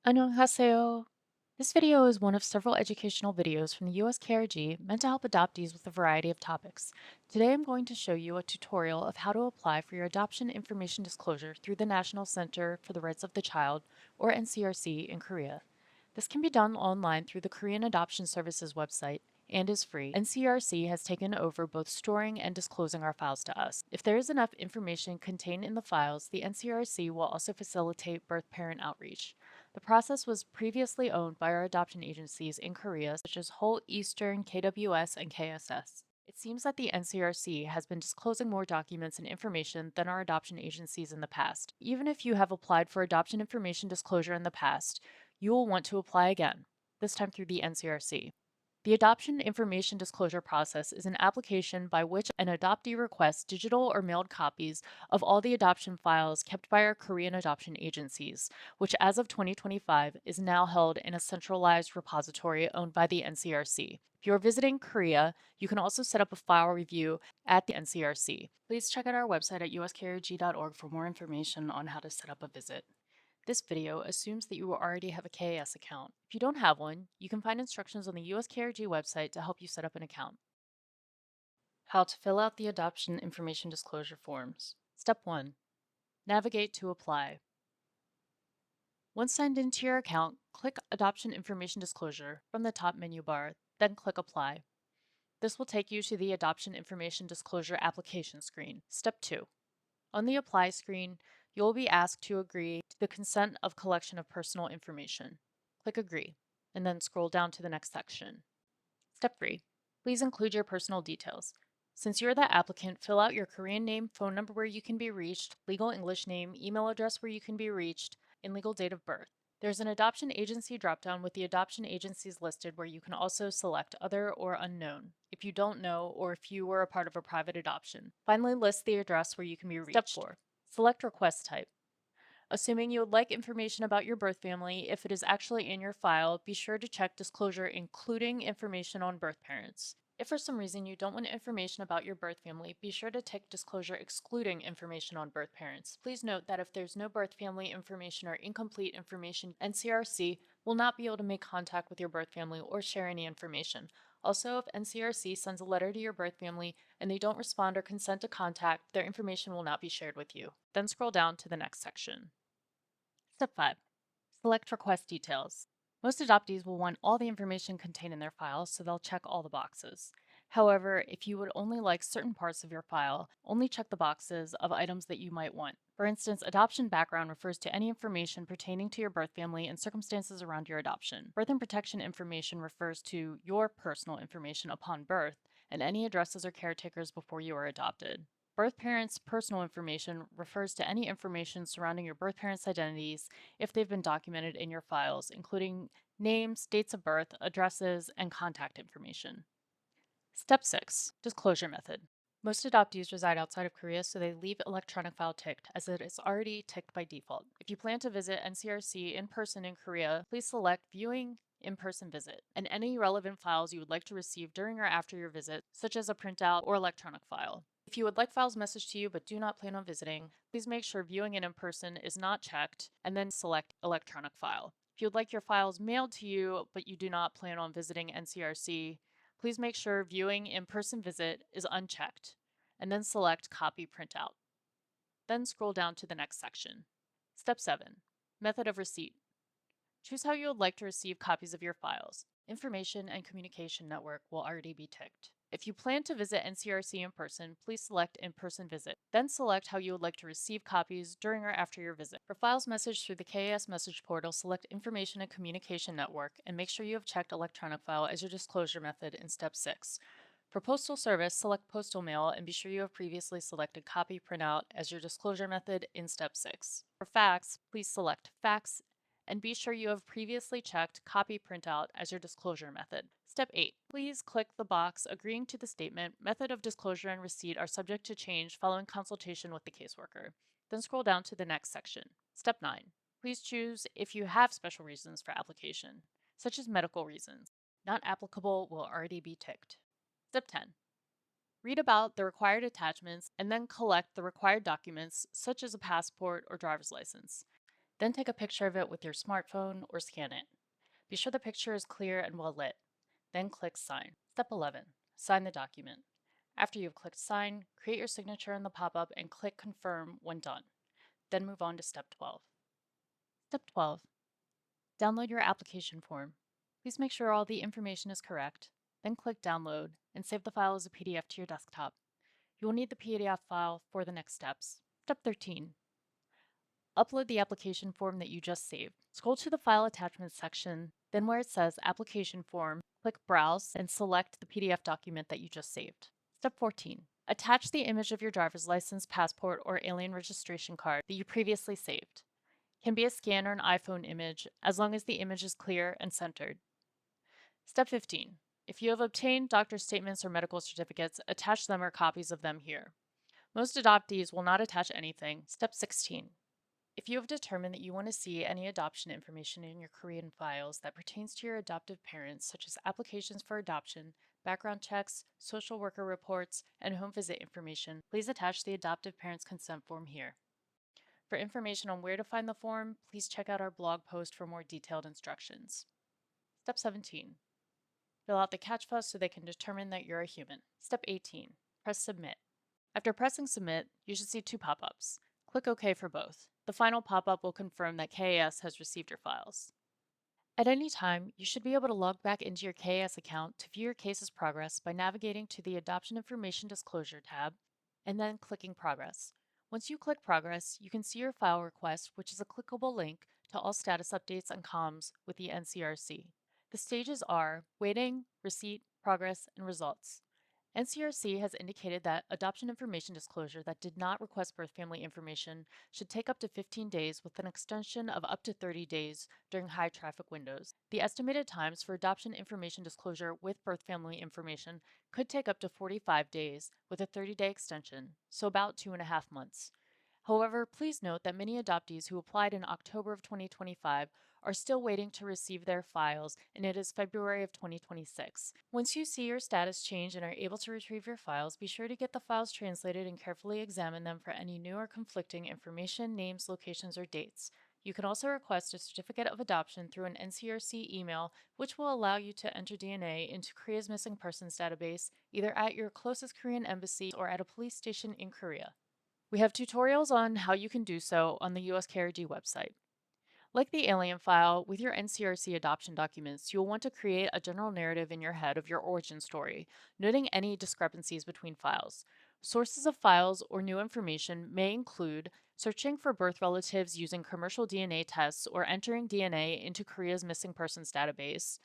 안녕하세요. This video is one of several educational videos from the US KRG meant to help adoptees with a variety of topics. Today I'm going to show you a tutorial of how to apply for your Adoption Information Disclosure through the National Center for the Rights of the Child, or NCRC, in Korea. This can be done online through the Korean Adoption Services website and is free. NCRC has taken over both storing and disclosing our files to us. If there is enough information contained in the files, the NCRC will also facilitate birth parent outreach. The process was previously owned by our adoption agencies in Korea, such as Whole Eastern, KWS, and KSS. It seems that the NCRC has been disclosing more documents and information than our adoption agencies in the past. Even if you have applied for adoption information disclosure in the past, you will want to apply again, this time through the NCRC. The Adoption Information Disclosure process is an application by which an adoptee requests digital or mailed copies of all the adoption files kept by our Korean adoption agencies, which as of 2025 is now held in a centralized repository owned by the NCRC. If you're visiting Korea, you can also set up a file review at the NCRC. Please check out our website at uskrg.org for more information on how to set up a visit. This video assumes that you already have a KAS account. If you don't have one, you can find instructions on the USKRG website to help you set up an account. How to fill out the Adoption Information Disclosure forms. Step 1. Navigate to apply. Once signed into your account, click Adoption Information Disclosure from the top menu bar, then click Apply. This will take you to the Adoption Information Disclosure application screen. Step 2. On the Apply screen, you will be asked to agree to the consent of collection of personal information. Click Agree, and then scroll down to the next section. Step 3. Please include your personal details. Since you're the applicant, fill out your Korean name, phone number where you can be reached, legal English name, email address where you can be reached, and legal date of birth. There's an adoption agency dropdown with the adoption agencies listed where you can also select other or unknown if you don't know or if you were a part of a private adoption. Finally, list the address where you can be reached. Step 4. Select request type. Assuming you would like information about your birth family, if it is actually in your file, be sure to check disclosure including information on birth parents. If for some reason you don't want information about your birth family, be sure to tick disclosure excluding information on birth parents. Please note that if there's no birth family information or incomplete information, NCRC will not be able to make contact with your birth family or share any information. Also, if NCRC sends a letter to your birth family and they don't respond or consent to contact, their information will not be shared with you. Then scroll down to the next section. Step 5. Select request details. Most adoptees will want all the information contained in their file, so they'll check all the boxes. However, if you would only like certain parts of your file, only check the boxes of items that you might want. For instance, adoption background refers to any information pertaining to your birth family and circumstances around your adoption. Birth and protection information refers to your personal information upon birth and any addresses or caretakers before you are adopted. Birth parents' personal information refers to any information surrounding your birth parents' identities if they've been documented in your files, including names, dates of birth, addresses, and contact information. Step 6. Disclosure method. Most adoptees reside outside of Korea, so they leave electronic file ticked, as it is already ticked by default. If you plan to visit NCRC in person in Korea, please select Viewing in-person visit, and any relevant files you would like to receive during or after your visit, such as a printout or electronic file. If you would like files messaged to you but do not plan on visiting, please make sure viewing it in person is not checked, and then select electronic file. If you would like your files mailed to you but you do not plan on visiting NCRC, please make sure viewing in-person visit is unchecked, and then select copy printout. Then scroll down to the next section. Step 7. Method of receipt. Choose how you would like to receive copies of your files. Information and Communication Network will already be ticked. If you plan to visit NCRC in person, please select In-Person Visit. Then select how you would like to receive copies during or after your visit. For files messaged through the KAS message portal, select Information and Communication Network and make sure you have checked Electronic File as your disclosure method in Step 6. For postal service, select Postal Mail and be sure you have previously selected Copy Printout as your disclosure method in Step 6. For fax, please select Fax and be sure you have previously checked Copy Printout as your disclosure method. Step 8. Please click the box agreeing to the statement, method of disclosure and receipt are subject to change following consultation with the caseworker. Then scroll down to the next section. Step 9. Please choose if you have special reasons for application, such as medical reasons. Not applicable will already be ticked. Step 10. Read about the required attachments and then collect the required documents, such as a passport or driver's license. Then take a picture of it with your smartphone or scan it. Be sure the picture is clear and well lit. Then click Sign. Step 11. Sign the document. After you've clicked Sign, create your signature in the pop-up and click Confirm when done. Then move on to Step 12. Step 12. Download your application form. Please make sure all the information is correct. Then click Download and save the file as a PDF to your desktop. You will need the PDF file for the next steps. Step 13. Upload the application form that you just saved. Scroll to the File Attachments section, then where it says Application Form, click Browse and select the PDF document that you just saved. Step 14. Attach the image of your driver's license, passport, or alien registration card that you previously saved. It can be a scan or an iPhone image, as long as the image is clear and centered. Step 15. If you have obtained doctor's statements or medical certificates, attach them or copies of them here. Most adoptees will not attach anything. Step 16. If you have determined that you want to see any adoption information in your Korean files that pertains to your adoptive parents, such as applications for adoption, background checks, social worker reports, and home visit information, please attach the adoptive parents' consent form here. For information on where to find the form, please check out our blog post for more detailed instructions. Step 17. Fill out the CACHFA so they can determine that you're a human. Step 18. Press Submit. After pressing Submit, you should see two pop-ups. Click OK for both. The final pop-up will confirm that KAS has received your files. At any time, you should be able to log back into your KAS account to view your case's progress by navigating to the Adoption Information Disclosure tab and then clicking Progress. Once you click Progress, you can see your file request, which is a clickable link to all status updates and comms with the NCRC. The stages are Waiting, Receipt, Progress, and Results. NCRC has indicated that adoption information disclosure that did not request birth family information should take up to 15 days with an extension of up to 30 days during high traffic windows. The estimated times for adoption information disclosure with birth family information could take up to 45 days with a 30-day extension, so about 2.5 months. However, please note that many adoptees who applied in October of 2025 are still waiting to receive their files, and it is February of 2026. Once you see your status change and are able to retrieve your files, be sure to get the files translated and carefully examine them for any new or conflicting information, names, locations, or dates. You can also request a certificate of adoption through an NCRC email, which will allow you to enter DNA into Korea's missing persons database, either at your closest Korean embassy or at a police station in Korea. We have tutorials on how you can do so on the US KRG website. Like the alien file, with your NCRC adoption documents, you'll want to create a general narrative in your head of your origin story, noting any discrepancies between files. Sources of files or new information may include searching for birth relatives using commercial DNA tests or entering DNA into Korea's missing persons database,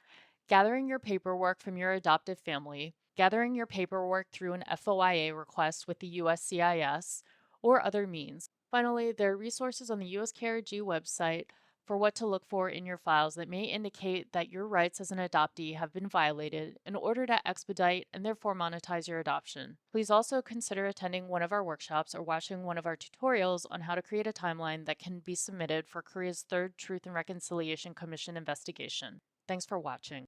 gathering your paperwork from your adoptive family, gathering your paperwork through an FOIA request with the USCIS, or other means. Finally, there are resources on the US KRG website for what to look for in your files that may indicate that your rights as an adoptee have been violated in order to expedite and therefore monetize your adoption. Please also consider attending one of our workshops or watching one of our tutorials on how to create a timeline that can be submitted for Korea's third Truth and Reconciliation Commission investigation. Thanks for watching.